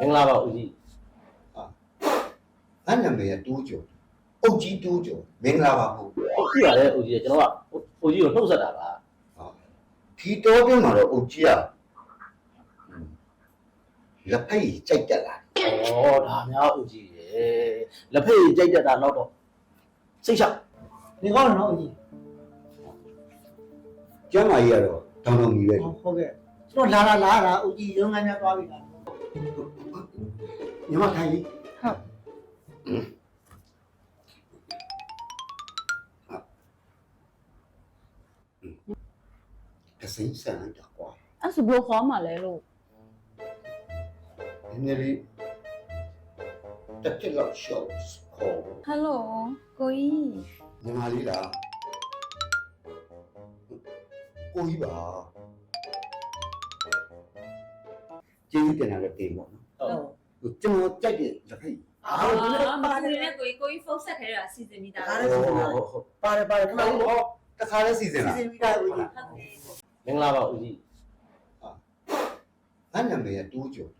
င်္ဂလာပါဦးကြီးငါနာမည်ကတိုးကျော်အုတ်ကြီးတိုးကျော်မင်္ဂလာပါဟုတ် ဟုတ်ပြီပါလေဦးကြီးကျွန်တော်ကဦးကြီးကိုနှုတ်ဆက်တာပါဒီတော်ပြင်းမှာတော့အုတ်ကြီးကလက်ဖက်ကြီးကြိုက်တက်လာဩဒါများဦးကြီးရေလက်ဖက်ကြီးကြိုက်တက်တာတော့စိတ်ချနေကောင်းတယ်နော်ဦးကြီးကျမ်းမာကြီးကတော့တောင်းတောင်းကြီးပဲဟုတ်ကဲ့ကျွန်တော်လာဦးကြီးရုံးခန်းများသွားပြီလားညီမထိုင်ကြီးဟုတ်ကစိမ့်ဆန်တော့ကွာအဲ့ဆိုဘယ်ခေါ်မှလဲလို့ဒီနေ့လေးတက်တက်လောက်ရှော့ခေါ်ဟယ်လိုကိုကြီးညီမလေးလားကိုကြီးပါကျေးဇူးတင်ရတယ်ပေးပေါ့နော်ဟုတ်ကျွန်တော်ကြိုက်တဲ့လက်ဖက်ပါတယ်နဲ့ကိုကြီးဖုန်းဆက်ခဲ့တာစီစဉ်မိတာဟုတ်ပါတယ်ခဏလေးတော့တခါလေးစီစဉ်လားစီစဉ်ပြီးသားဦးကြီးမင်္ဂလာပါဦးကြီးငါနာမည်ကတိုးကျော်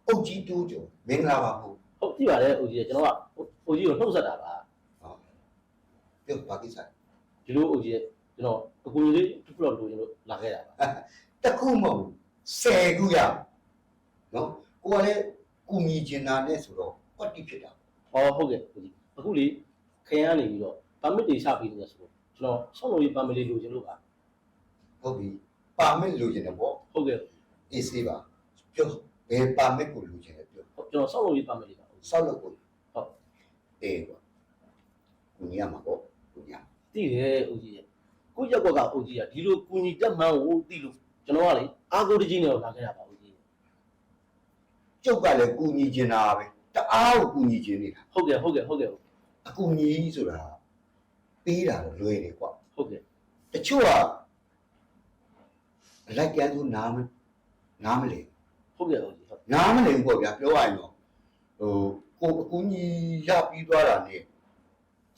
အုတ်ကြီးတိုးကျော်မင်္ဂလာပါဟုတ်ပြီပါလေဦးကြီးကျွန်တော်ကဦးကြီးကိုနှုတ်ဆက်တာပါပြောပါကိစ္စဒီလိုဦးကြီးကျွန်တော်အကူကြီးလေးတစ်ခုတော့လိုချင်လို့လာခဲ့တာပါတခုမဟုတ်10ခုရနော်ကိုကလည်းကူညီချင်တာနဲ့ဆိုတော့ကွက်တိဖြစ်တာဟုတ်ကဲ့ဦးကြီးအခုလေခရမ်းနေပြီးတော့ပါမစ်တွေချပေးနေတယ်ဆိုတော့ကျွန်တော်ဆောင်းလုံးရေးပါမစ်လေးလိုချင်လို့ပါဟုတ်ပြီပါမစ်လိုချင်တယ်ပေါ့ဟုတ်ကဲ့အေးစေးပါပြောဘယ်ပါမစ်ကိုလိုချင်လဲပြောကျွန်တော်ဆောင်းလုံးရေးပါမစ်လေးပါဆောက်လို့ကိုဟုတ်အေးပေါ့ကူညီရမှာပေါ့ကူညီရသိတယ်ဦးကြီးကိုရက်ကွက်ကဦးကြီးကဒီလိုကူညီတက်မှန်းကိုသိလို့ကျွန်တော်ကလေအာကိုတကြီးနဲ့လာခဲ့တာပါဦးကြီးကျုပ်ကလည်းကူညီချင်တာပဲတအားကိုကူညီချင်နေတာဟုတ်ကဲ့အကူညီဆိုတာပေးတာတော့လွယ်တယ်ကွာဟုတ်ကဲ့တချို့ကလိုက်ကြသူနားမလဲဟုတ်ကဲ့ဦးကြီးဟုတ်နားမလဲဘူးပေါ့ဗျာပြောရရင်တော့ကိုအကူညီရပြီးသွားတာနဲ့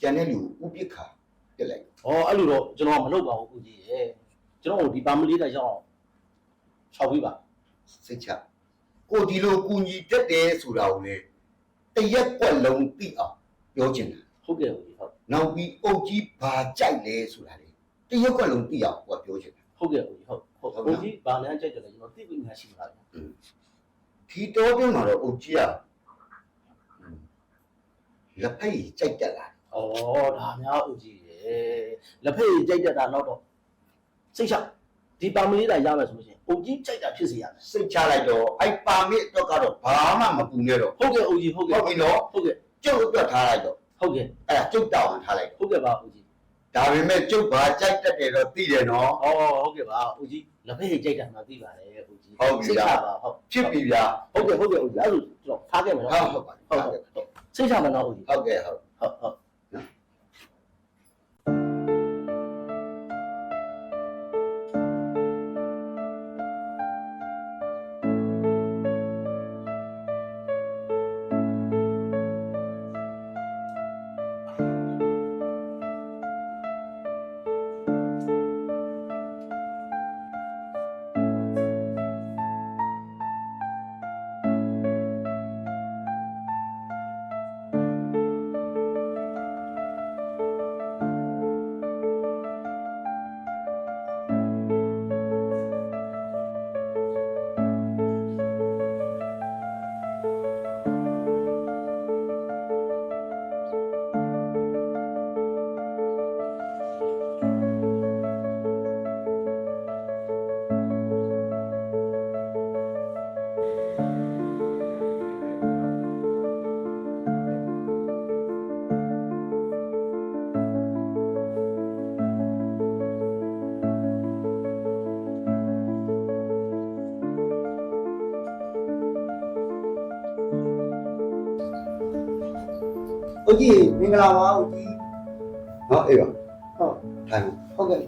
ကျန်တဲ့လူဥပိ္ပခာတက်လိုက်အဲ့လိုတော့ကျွန်တော်မလုပ်ပါဘူးဦးကြီးရဲ့ကျွန်တော်ဒီပါမလေးတိုင်းရောက်အောင်၆ပြီးပါစိတ်ချကိုဒီလိုကူညီတတ်တယ်ဆိုတာကိုလေတရက်ကွက်လုံးသိအောင်ပြောချင်တာဟုတ်ကဲ့ဦးကြီးဟုတ်နောက်ပြီးအုတ်ကြီးဘာကြိုက်လဲဆိုတာလေတရက်ကွက်လုံးသိအောင်ကိုပြောချင်တာဟုတ်ကဲ့ဦးကြီးဟုတ်ဦးကြီးဘာလဲကြိုက်တယ်လဲကျွန်တော်သိပြီးမှရှိပါလားဒီတော့ပြမှာတော့အုတ်ကြီးကလက်ဖက်ကြီးကြိုက်တက်လာဒါများဦးကြီးရေလက်ဖက်ကြီးကြိုက်တက်တာတော့စိတ်ချဒီပါမလေးတိုင်းရမယ်ဆိုလို့ရှိရင်အုတ်ကြီးကြိုက်တာဖြစ်စေရမယ်စိတ်ချလိုက်တော့အဲ့ပါမစ်အတွက်ကတော့ဘာမှမပူနဲ့တော့ဟုတ်ကဲ့ဦးကြီးဟုတ်ပြီနော်ဟုတ်ကဲ့ကျုပ်အတွက်ထားလိုက်တော့ဟုတ်ကဲ့အဲ့ဒါကျုပ်တောင်းထားလိုက်ဟုတ်ကဲ့ပါဦးကြီးဒါပေမဲ့ကျုပ်ဘာကြိုက်တက်တယ်တော့သိတယ်နော်ဟုတ်ကဲ့ပါဦးကြီးလက်ဖက်ကြီးကြိုက်တာမှသိပါတယ်ဦးကြီးဟုတ်ပြီဗျာဟုတ်ဖြစ်ပြီဗျာဟုတ်ကဲ့ဦးကြီးအဲ့ဒါကျွန်တော်ထားခဲ့မယ်နော်ဟုတ်ပါဟုတ်စိတ်ချမယ်နော်ဦးကြီးဟုတ်ကဲ့ဟုတ်ဦးကြီးမင်္ဂလာပါဦးကြီးဟောအေးပါဟုတ်ထိုင်ဟုတ်ကဲ့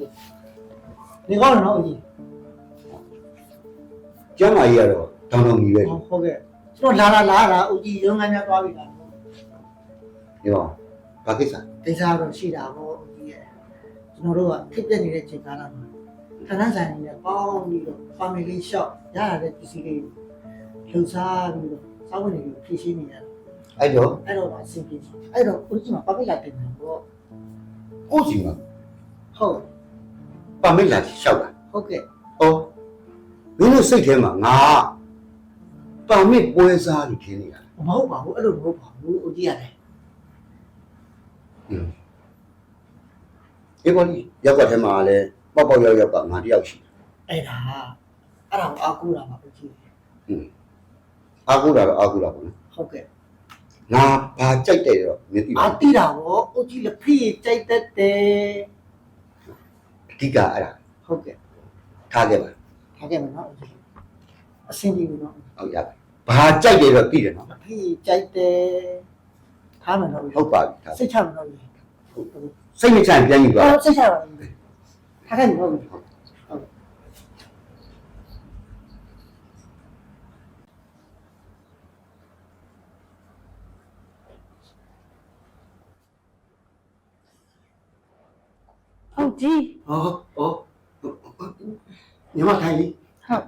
နေကောင်းတယ်နော်ဦးကြီးကျမ်းမာကြီးကတော့တောင်းတောင်းကြီးပဲဟုတ်ကဲ့ကျွန်တော်လာဦးကြီးရုံးခန်းများသွားပြီလားရောဘာကိစ္စကိစ္စတော့ရှိတာပေါ့ဦးကြီးရဲ့ကျွန်တော်တို့ကဖြစ်ပြနေတဲ့ချိန်ကာလမှာဌာနဆိုင်နေပေါင်းပြီးတော့ family shop ရရတဲ့ပစ္စည်းလေးလှူစားပြီးတော့ စာဝင်နေဖြည့်ရှင်းနေရ အဲ့တော့ အဲ့တော့အဆင်ပြေအဲ့တော့ဦးကြီးမှာပတ်ပိတ်လာတင်တယ်ပေါ့ ကိုစီမှာ ဟုတ် ပါမိတ်လာရှောက်တာ ဟုတ်ကဲ့ ဩမင်းတို့စိတ်ထဲမှာငါပါမိတ်ပွဲစားလို့ထင်နေတာ မဟုတ်ပါဘူးအဲ့လိုမဟုတ်ပါဘူးဦးကြီးရတယ် အေးပေါ်ကြီးရောက်ကထဲမှာလည်းပေါက်ပေါက်ရောက်ကငါတယောက်ရှိတယ် အဲ့ဒါကိုအာကူတာပါဦးကြီး အာကူတာတော့အာကူတာပေါ့နော် ဟုတ်ကဲ့ ငါဘာကြိုက်တယ်တော့မသိပါ အာ ဘူး တိတာပေါ့ဦးကြီးလက်ဖေးကြိုက်တတ်တယ် အဓိကအဲ့ဒါ ဟုတ်ကဲ့ ထားခဲ့ပါ ထားခဲ့မယ်နော်ဦးကြီးအဆင်ပြေပြီနော် ဟုတ်ရပါဘာကြိုက်တယ်တော့သိတယ်နော် လက်ဖေးကြိုက်တယ်ထားမယ်နော် ဟုတ်ပါပြီထား စိတ်ချမယ်နော်ဦးကြီး စိတ်မချရင်ပြန်ယူသွား စိတ်ချပါဘူးထားခဲ့ပြီဟုတ်ပြီ ဟုတ်ကြီး ဟောညီမထိုင်လေ ဟုတ်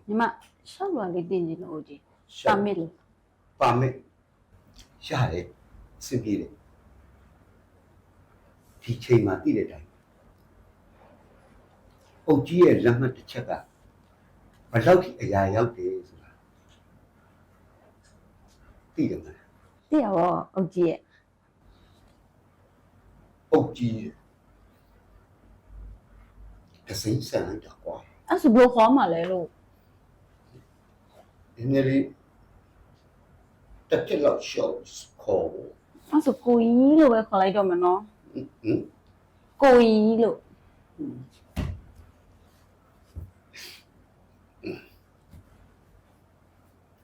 ညီမရှောက်လွန်လေးတင်ကြည့်လို့ဦးကြီးပါမစ်လို့ ပါမစ်ရှားတယ်စင်ပြေတယ်ဒီချိန်မှာတည်တဲ့တိုင်းအုတ်ကြီးရဲ့လက်မှတ်တစ်ချက်ကဘယ်လောက်ထိအရာရောက်တယ်ဆိုတာသိတယ်မလား သိရပါအုတ်ကြီးရဲ့ အုတ်ကြီးကစိမ့်ဆန်လိုက်တာကွာ အဲ့ဆိုဘယ်ခေါ်မှလဲလို့ ဒီနေ့လေးတက်တက်လောက်ရှော့ခေါ်ဖို့ အဲ့ဆိုကိုကြီးလို့ပဲခေါ်လိုက်တော့မယ်နော် ဟင် ကိုကြီးလို့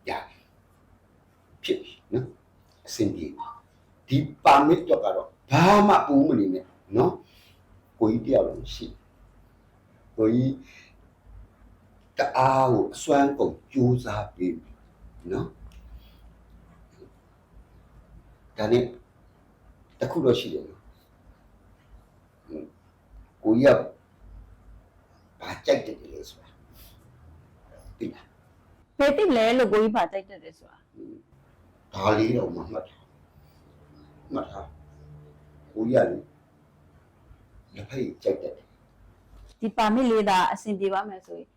ရဖြစ်ပြီနော်အဆင်ပြေဒီပါမစ်တော့ကတော့ဘာမှပူမနေနဲ့နော်ကိုကြီးတယောက်လုံးရှိကိုကြီးတအားကိုအစွမ်းကုန်ကြိုးစားပြီးနော်ဒါနဲ့တခုတော့ရှိတယ်နော်ကိုကြီးကဘာကြိုက်တယ်လဲဆိုတာသိလား ဘယ်တိလဲလို့ကိုကြီးပါတိုက်တက်တယ်ဆိုတာ ဒါလေးတော့မှတ်ထားကိုကြီးကလေလက်ဖက်ကြိုက်တယ် ဒီပါမစ်လေးသာအဆင်ပြေပါမယ်ဆိုရင်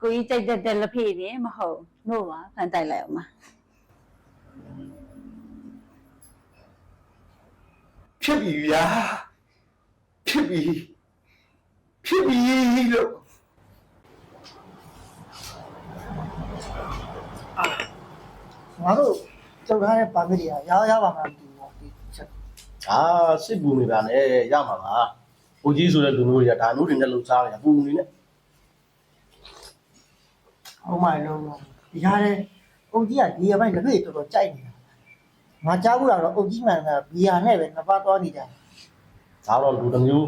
ကိုကြီးကြိုက်တဲ့လက်ဖေးနေမဟုတ်လို့ပါဖန်တိုက်လိုက်အောင်ပါ ဖြစ်ပြီဗျာဖြစ်ပြီလို့ ငါတို့ကြောက်ထားတဲ့ပါမစ်တွေကရပါမှာမသိဘူးပေါ့ဒီချက် အာစစ်ပူနေပါနဲ့ရမှာပါဘိုးကြီးဆိုတဲ့လူမျိုးတွေကဒါမျိုးတွေနဲ့လှုပ်ရှားနေတာပူနေနဲ့ ဟုတ်မှလုံးဒီကားလေအုတ်ကြီးကဒီရပိုင်းလက်ဖေးတော်တော်ကြိုက်နေတာငါကြားဘူးတော့အုတ်ကြီးမှန်ကဘီယာနဲ့ပဲနှစ်ပါးသွားနေကြ ဒါတော့လူတစ်မျိုး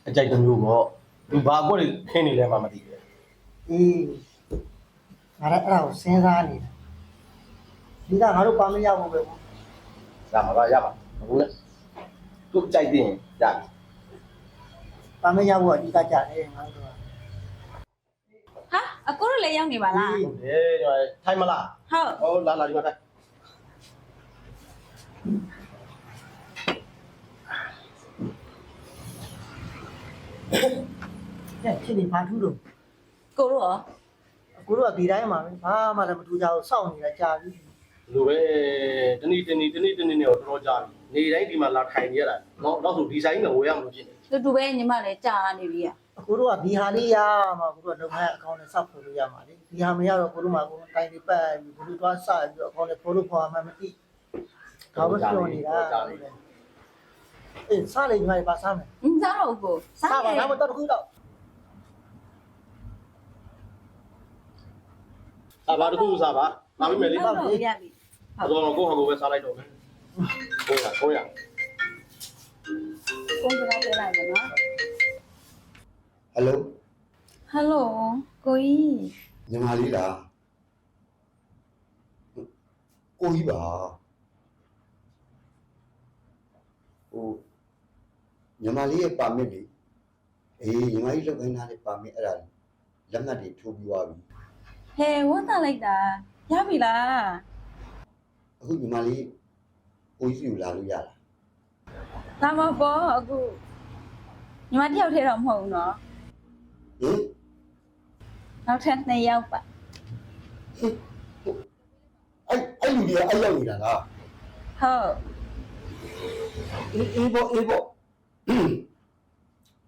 အကြိုက်တစ်မျိုးပေါ့သူဘာကွက်တွေခင်းနေလဲမှမသိဘူး အေးငါလည်းအဲ့ဒါကိုစဉ်းစားနေတာဒီကငါတို့ပါမရဘူးပဲပေါ့ ရမှာပါရမှာဘူးလေသူကြိုက်တဲ့ရင်ရပြီ ပါမရဘူးအဓိကကြတယ်ငါတို့က ဟာအကိုတို့လည်းရောက်နေပါလား ဟုတ်တယ်ညီမထိုင်မလား ဟုတ် ဟောလာဒီမှာထိုင် တဲ့ဖြစ်နေဘာထူးလို့ ကိုတို့ရော ကိုတို့ကဒီတိုင်းမှာပဲဘာမှလည်းမထူးကြဘူးစောင့်နေတာကြာပြီ လူပဲတနေ့နဲ့တော့တော်တော်ကြာပြီနေတိုင်းဒီမှာလာထိုင်နေရတာတော့ဆိုဒီဇိုင်းနဲ့ဝယ်ရမလို့ဖြစ်နေ တူတူပဲညီမလည်းကြာနေပြီอ่ะ ကိုတို့ကဒီဟာလေးရမှာကိုတို့ကလုပ်ခိုင်းအကောင့်နဲ့စောက်ဖို့လို့ရမှာလေဒီဟာမရတော့ကိုတို့မှာကိုတိုင်လေးပတ်ပြီးကိုတို့သွားစပြီးတော့အကောင့်နဲ့ဖိုးလို့ခေါ်မှမသိဒါပဲပြောနေတာအေးစားလေညီမလေးပါစားမယ် စားတော့ကို စားပါတော့တော့ခုတော့ စားပါတခုစားပါလာပြီမယ်လေ တော့ရပြီ အတော့ကိုဟာကိုပဲစားလိုက်တော့မယ်ကိုရ ကိုကလည်းပြလိုက်တယ်နော် ဟယ်လို ဟယ်လိုကိုကြီး ညီမလေးလားကိုကြီးပါဟိုညီမလေးရဲ့ပါမစ်လေ အေးညီမကြီးလောက်ခိုင်းထားတဲ့ပါမစ်အဲ့ဒါလက်မှတ်တွေထိုးပြီးသွားပြီ ဟဲဝတ်တာလိုက်တာရပြီလား အခုညီမလေးကိုကြီးစီကိုလာလို့ရလား ဒါမှပေါ့အခုညီမတယောက်ထဲတော့မဟုတ်ဘူးနော် ဟင် နောက်ထပ်2ယောက်ပါ အဲ့လူတွေကအဲ့ရောက်နေတာလား ဟုတ် အေးပေါ့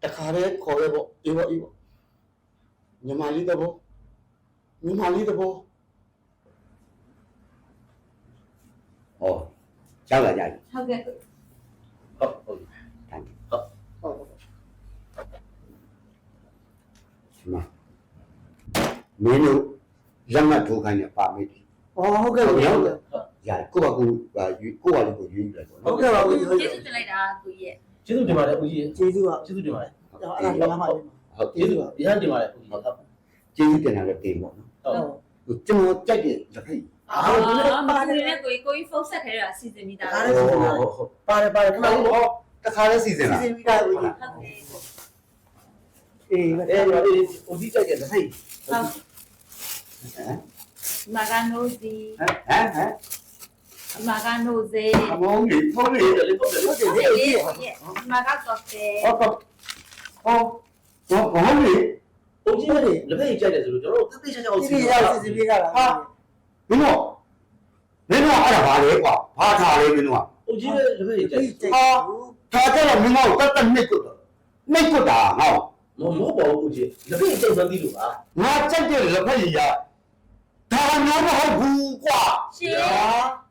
တခါတည်းခေါ်ရပေါ့အေးပေါ့ညီမလေးတဘောဟောရောက်လာကြပြီ ဟုတ်ကဲ့ ဟုတ် တန်း ဟုတ် ဒီမှာမင်းတို့လက်မှတ်ထိုးခိုင်းတဲ့ပါမစ်တွေ ဟုတ်ကဲ့ဟုတ်ကဲ့ ရတယ်ကိုယ့်ဘာကိုလေးကိုရွေးယူလိုက်ပေါ့နော် ဟုတ်ကဲ့ပါဦးဟုတ် ကျေး ကဲ့ ဇူးတင်လိုက်တာကိုကြီးရဲ့ ကျေးဇူးတင်ပါတယ်ဦးကြီး ကျေးဇူးပါ ကျေးဇူးတင်ပါတယ် အဲ့ဒါရမှာလေ ဟုတ် ကျေးဇူးရဟန်းတင်ပါတယ်ဦးကြီးဟုတ် ကျေးဇူးတင်တာလည်းတင်ပေါ့နော် ဟုတ် ကျွန်တော်ကြိုက်တဲ့လက်ဖိတ် အော်မကူနဲ့ကိုကြီးဖုန်းဆက်ခဲတာစီစဉ်မိတာ ဒါလည်းစီစဉ်ပါတယ် ပါတယ်ခဏလေးပေါ့ တခါလေးစီစဉ် စီ လား စဉ်ပြီးသားဦးကြီး ဟုတ်ကဲ့ အေး အေးဦးကြီးကြိုက်တဲ့လက်ဖိတ် ဟုတ် ဟမ် မာကနိုစီ ဟမ် မာကနိုဇေ အမောင်းကြီးဖုန်းလေး လေးပေါ့လေ ဟုတ်တယ် ဟုတ် ဦးကြီး မာကကော့တယ် ဟုတ်ဘောင်းလေး ဦးကြီးလက်ဖိတ်ကြိုက်တယ်ဆိုလို့ကျွန်တော်တို့တိတိကျကျအောင် စီစဉ်ရစီစဉ်ပြီးသားလား မင်းတို့အဲ့ဒါဘာလဲကွာဘာထားလဲမင်းတို့က ဦးကြီးလက်ဖိတ်ကြိုက် ထားကြတော့မင်းတို့တတ်နှိတ်ကွတာငါ့ မဟုတ်ပါဘူးဦးကြီးလက်ဖိတ်ကြိုက်မှန်းသိလို့ပါ ငါကြက်တဲ့လက်ဖက်ရည်ရဒါမှမဟုတ်ဘူးကွာ ရှင်